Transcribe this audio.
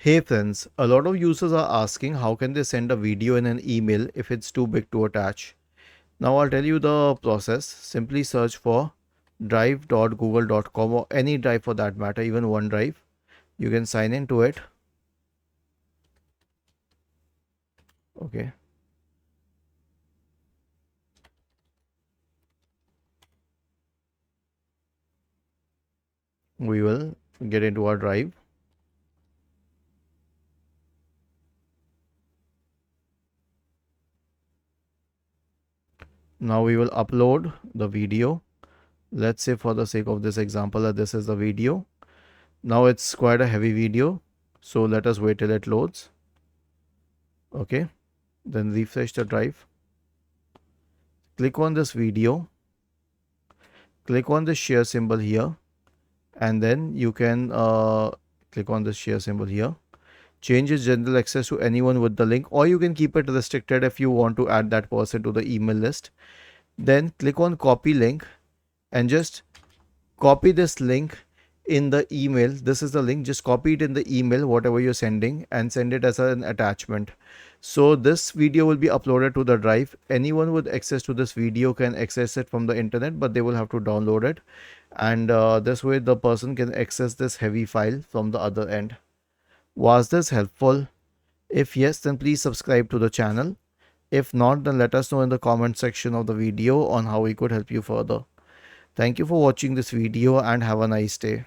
Hey friends, a lot of users are asking how can they send a video in an email if it's too big to attach. Now I'll tell you the process. Simply search for drive.google.com or any drive for that matter, even OneDrive. You can sign into it. Okay. We will get into our drive. Now we will upload the video. Let's say for the sake of this example that this is the video. Now it's quite a heavy video. So let us wait till it loads. Okay. Then refresh the drive. Click on this video. Click on the share symbol here. And then you can click on the share symbol here. Change its general access to anyone with the link, or you can keep it restricted if you want to add that person to the email list. Then click on copy link and just copy this link in the email. This is the link, just copy it in the email whatever you're sending and send it as an attachment. So this video will be uploaded to the drive. Anyone with access to this video can access it from the internet, but they will have to download it, and this way the person can access this heavy file from the other end. Was this helpful? If yes, then please subscribe to the channel. If not, then let us know in the comment section of the video on how we could help you further. Thank you for watching this video and have a nice day.